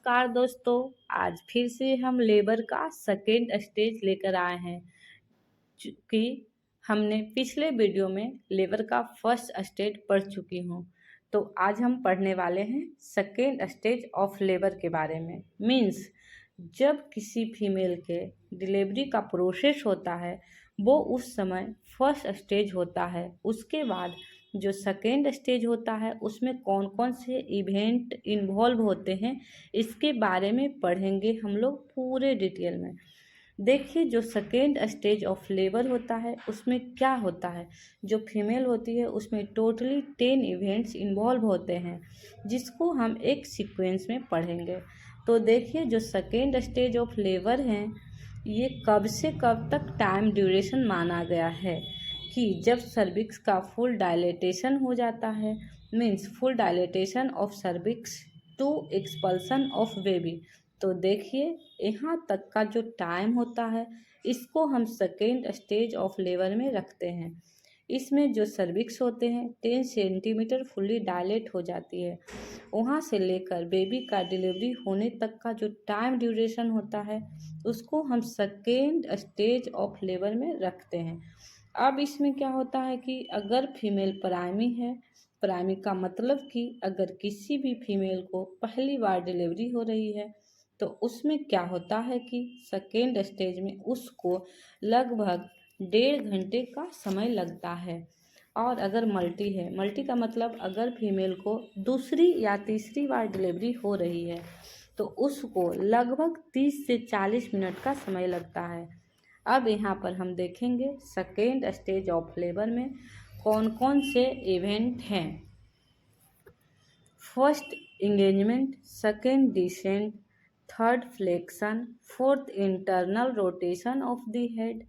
नमस्कार दोस्तों। आज फिर से हम लेबर का सेकेंड स्टेज लेकर आए हैं। चूँकि हमने पिछले वीडियो में लेबर का फर्स्ट स्टेज पढ़ चुकी हूँ, तो आज हम पढ़ने वाले हैं सेकेंड स्टेज ऑफ लेबर के बारे में। मीन्स जब किसी फीमेल के डिलीवरी का प्रोसेस होता है वो उस समय फर्स्ट स्टेज होता है। उसके बाद जो सेकेंड स्टेज होता है उसमें कौन कौन से इवेंट इन्वॉल्व होते हैं, इसके बारे में पढ़ेंगे हम लोग पूरे डिटेल में। देखिए, जो सेकेंड स्टेज ऑफ लेबर होता है उसमें क्या होता है। जो फीमेल होती है उसमें टोटली 10 इवेंट्स इन्वॉल्व होते हैं, जिसको हम एक सीक्वेंस में पढ़ेंगे। तो देखिए, जो सेकेंड स्टेज ऑफ लेबर हैं, ये कब से कब तक टाइम ड्यूरेशन माना गया है कि जब सर्विक्स का फुल डायलेटेशन हो जाता है। Means full dilatation of cervix to expulsion of baby. तो देखिए, यहाँ तक का जो टाइम होता है इसको हम सेकेंड स्टेज ऑफ लेबर में रखते हैं। इसमें जो सर्विक्स होते हैं 10 सेंटीमीटर फुल्ली डायलेट हो जाती है। वहाँ से लेकर बेबी का डिलीवरी होने तक का जो टाइम ड्यूरेशन होता है उसको हम सेकेंड स्टेज ऑफ लेबर में रखते हैं। अब इसमें क्या होता है कि अगर फीमेल प्राइमी है, प्राइमी का मतलब कि अगर किसी भी फीमेल को पहली बार डिलीवरी हो रही है तो उसमें क्या होता है कि सेकेंड स्टेज में उसको लगभग 1.5 घंटे का समय लगता है। और अगर मल्टी है, मल्टी का मतलब अगर फीमेल को दूसरी या तीसरी बार डिलीवरी हो रही है तो उसको लगभग 30 से 40 मिनट का समय लगता है। अब यहाँ पर हम देखेंगे सेकेंड स्टेज ऑफ लेबर में कौन कौन से इवेंट हैं। First engagement, second descent, third flexion, fourth internal rotation of the head,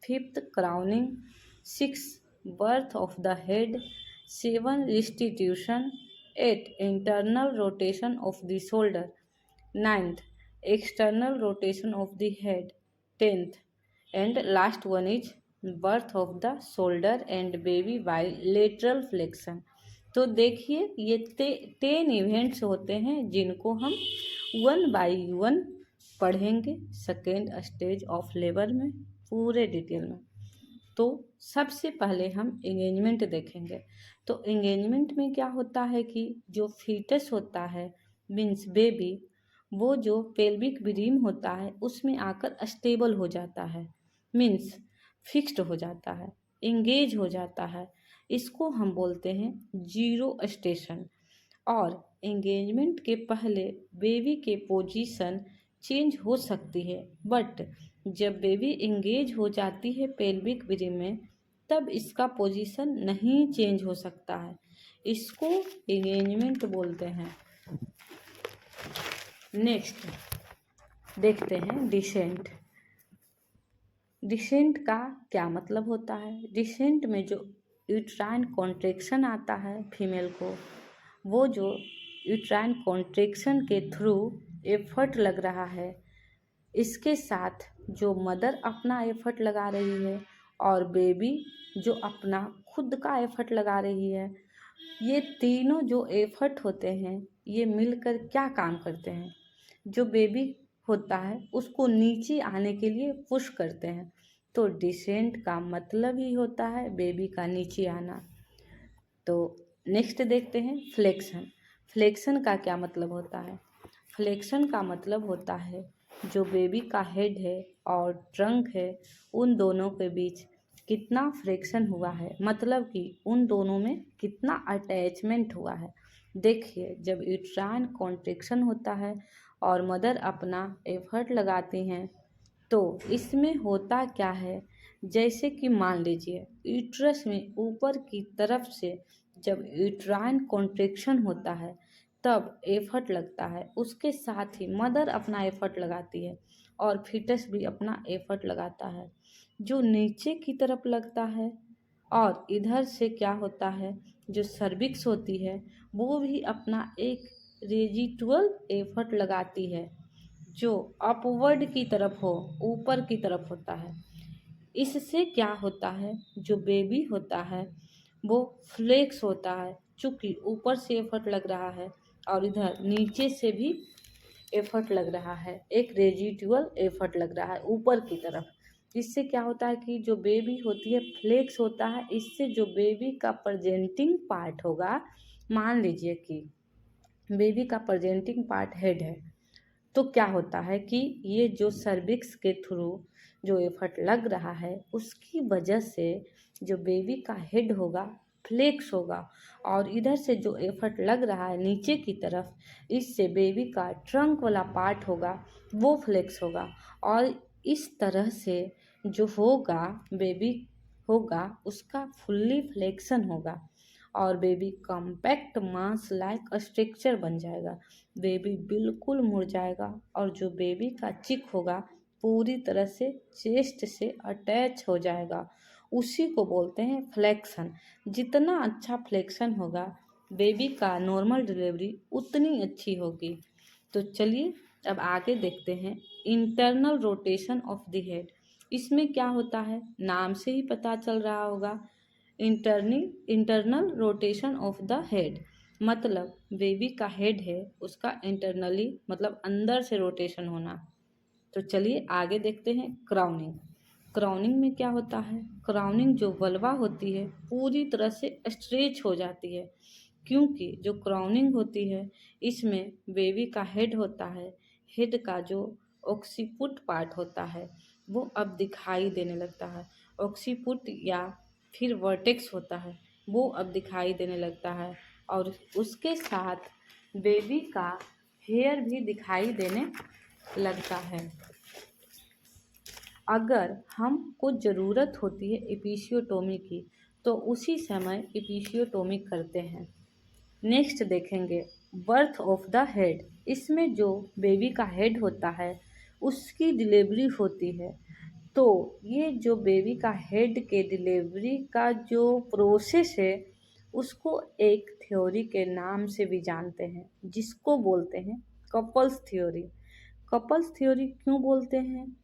fifth crowning, six birth of the head, seven restitution, eight internal rotation of the shoulder, ninth external rotation of the head, tenth and last one is birth of the shoulder and baby by lateral flexion. तो देखिए, ये 10 events होते हैं जिनको हम 1 by 1 पढ़ेंगे second stage of labour में पूरे डिटेल में। तो सबसे पहले हम एंगेजमेंट देखेंगे। तो एंगेजमेंट में क्या होता है कि जो फीटस होता है, मीन्स बेबी, वो जो पेल्विक ब्रीम होता है उसमें आकर स्टेबल हो जाता है। मीन्स फिक्स्ड हो जाता है, एंगेज हो जाता है। इसको हम बोलते हैं जीरो स्टेशन। और एंगेजमेंट के पहले बेबी के पोजीशन चेंज हो सकती है, बट जब बेबी एंगेज हो जाती है पेल्विक ब्रीम में तब इसका पोजीशन नहीं चेंज हो सकता है। इसको एंगेजमेंट बोलते हैं। नेक्स्ट देखते हैं डिसेंट। डिसेंट का क्या मतलब होता है। डिसेंट में जो यूट्राइन कॉन्ट्रैक्शन आता है फीमेल को, वो जो यूट्राइन कॉन्ट्रैक्शन के थ्रू एफर्ट लग रहा है, इसके साथ जो मदर अपना एफर्ट लगा रही है और बेबी जो अपना खुद का एफर्ट लगा रही है, ये तीनों जो एफर्ट होते हैं ये मिलकर क्या काम करते हैं, जो बेबी होता है उसको नीचे आने के लिए पुश करते हैं। तो डिसेंट का मतलब ही होता है बेबी का नीचे आना। तो नेक्स्ट देखते हैं फ्लेक्शन। फ्लेक्शन का क्या मतलब होता है। फ्लेक्शन का मतलब होता है जो बेबी का हेड है और ट्रंक है उन दोनों के बीच कितना फ्रिक्शन हुआ है, मतलब कि उन दोनों में कितना अटैचमेंट हुआ है। देखिए, जब यूट्राइन कॉन्ट्रैक्शन होता है और मदर अपना एफर्ट लगाती हैं तो इसमें होता क्या है, जैसे कि मान लीजिए यूट्रस में ऊपर की तरफ से जब यूट्राइन कॉन्ट्रैक्शन होता है तब एफर्ट लगता है, उसके साथ ही मदर अपना एफर्ट लगाती है और फिटस भी अपना एफर्ट लगाता है जो नीचे की तरफ लगता है। और इधर से क्या होता है, जो सर्विक्स होती है वो भी अपना एक रेजिडुअल एफर्ट लगाती है जो अपवर्ड की तरफ हो, ऊपर की तरफ होता है। इससे क्या होता है, जो बेबी होता है वो फ्लेक्स होता है, चूँकि ऊपर से एफर्ट लग रहा है और इधर नीचे से भी एफर्ट लग रहा है, एक रेजिडुअल एफर्ट लग रहा है ऊपर की तरफ। इससे क्या होता है कि जो बेबी होती है फ्लेक्स होता है, इससे जो बेबी का प्रेजेंटिंग पार्ट होगा, मान लीजिए कि बेबी का प्रेजेंटिंग पार्ट हेड है, तो क्या होता है कि ये जो सर्विक्स के थ्रू जो एफर्ट लग रहा है उसकी वजह से जो बेबी का हेड होगा फ्लेक्स होगा, और इधर से जो एफर्ट लग रहा है नीचे की तरफ, इससे बेबी का ट्रंक वाला पार्ट होगा वो फ्लेक्स होगा, और इस तरह से जो होगा बेबी होगा उसका फुल्ली फ्लेक्शन होगा, और बेबी कॉम्पैक्ट मास लाइक स्ट्रक्चर बन जाएगा। बेबी बिल्कुल मुड़ जाएगा, और जो बेबी का चिक होगा पूरी तरह से चेस्ट से अटैच हो जाएगा। उसी को बोलते हैं फ्लेक्शन। जितना अच्छा फ्लेक्शन होगा बेबी का नॉर्मल डिलीवरी उतनी अच्छी होगी। तो चलिए अब आगे देखते हैं internal rotation of the head. इसमें क्या होता है, नाम से ही पता चल रहा होगा, internal rotation of the head. मतलब बेबी का हेड है उसका इंटरनली मतलब अंदर से रोटेशन होना। तो चलिए आगे देखते हैं क्राउनिंग। क्राउनिंग में क्या होता है, क्राउनिंग जो वल्वा होती है पूरी तरह से स्ट्रेच हो जाती है, क्योंकि जो क्राउनिंग होती है इसमें बेबी का हेड होता है, हेड का जो ऑक्सीपुट पार्ट होता है वो अब दिखाई देने लगता है। ऑक्सीपुट या फिर वर्टेक्स होता है वो अब दिखाई देने लगता है, और उसके साथ बेबी का हेयर भी दिखाई देने लगता है। अगर हमको ज़रूरत होती है एपिसियोटोमी की तो उसी समय एपिसियोटोमी करते हैं। नेक्स्ट देखेंगे बर्थ ऑफ द हेड। इसमें जो बेबी का हेड होता है उसकी डिलीवरी होती है। तो ये जो बेबी का हेड के डिलीवरी का जो प्रोसेस है उसको एक थ्योरी के नाम से भी जानते हैं, जिसको बोलते हैं कपल्स थ्योरी। कपल्स थ्योरी क्यों बोलते हैं?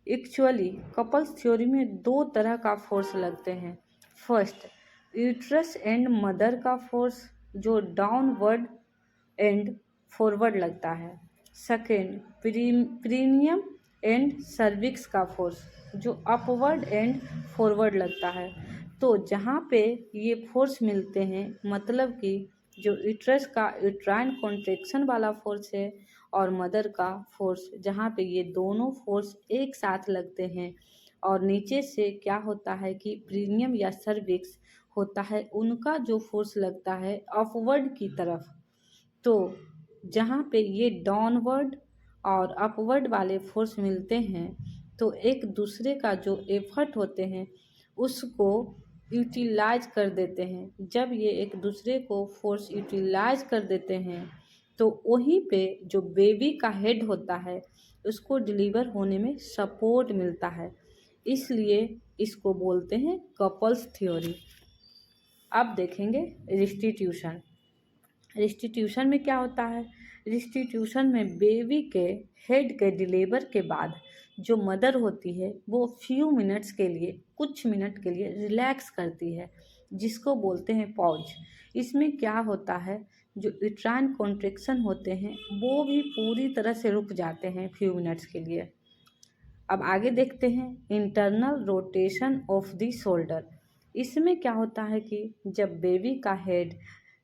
एक्चुअली कपल्स थ्योरी में दो तरह का फोर्स लगते हैं। फर्स्ट, यूट्रस एंड मदर का फोर्स जो डाउनवर्ड एंड फॉरवर्ड लगता है। सेकेंड, प्रीनियम एंड सर्विक्स का फोर्स जो अपवर्ड एंड फॉरवर्ड लगता है। तो जहाँ पे ये फोर्स मिलते हैं, मतलब कि जो यूट्रस का यूट्राइन कॉन्ट्रैक्शन वाला फोर्स है और मदर का फोर्स, जहाँ पे ये दोनों फोर्स एक साथ लगते हैं, और नीचे से क्या होता है कि प्रीनियम या सर्विक्स होता है, उनका जो फोर्स लगता है अपवर्ड की तरफ। तो जहाँ पे ये डाउनवर्ड और अपवर्ड वाले फोर्स मिलते हैं तो एक दूसरे का जो एफर्ट होते हैं उसको यूटिलाइज कर देते हैं। जब ये एक दूसरे को फोर्स यूटिलाइज कर देते हैं तो वहीं पे जो बेबी का हेड होता है उसको डिलीवर होने में सपोर्ट मिलता है, इसलिए इसको बोलते हैं कपल्स थ्योरी। अब देखेंगे रिस्टिट्यूशन। रिस्टिट्यूशन में क्या होता है, रिस्टिट्यूशन में बेबी के हेड के डिलीवर के बाद जो मदर होती है वो फ्यू मिनट्स के लिए, कुछ मिनट के लिए रिलैक्स करती है, जिसको बोलते हैं पॉज। इसमें क्या होता है, जो यूट्राइन कॉन्ट्रैक्शन होते हैं वो भी पूरी तरह से रुक जाते हैं फ्यू मिनट्स के लिए। अब आगे देखते हैं internal rotation of the shoulder. इसमें क्या होता है कि जब बेबी का हेड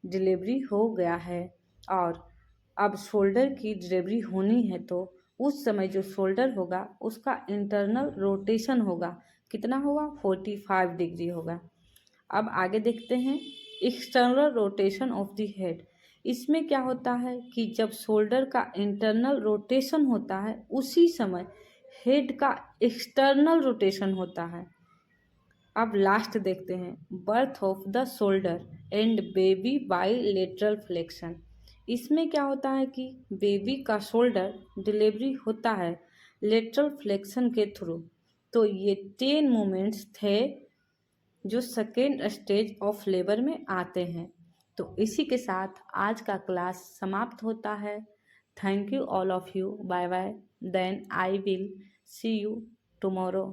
डिलीवरी हो गया है और अब शोल्डर की डिलीवरी होनी है, तो उस समय जो शोल्डर होगा उसका इंटरनल रोटेशन होगा, कितना होगा, 45 डिग्री होगा। अब आगे देखते हैं external rotation of the head. इसमें क्या होता है कि जब शोल्डर का इंटरनल रोटेशन होता है उसी समय हेड का एक्सटर्नल रोटेशन होता है। अब लास्ट देखते हैं birth of the shoulder and baby by lateral flexion. इसमें क्या होता है कि बेबी का शोल्डर डिलीवरी होता है लेटरल फ्लेक्शन के थ्रू। तो ये 10 मूवमेंट्स थे जो सेकेंड स्टेज ऑफ लेबर में आते हैं। तो इसी के साथ आज का क्लास समाप्त होता है। Thank you all of you, bye bye, then I will see you tomorrow.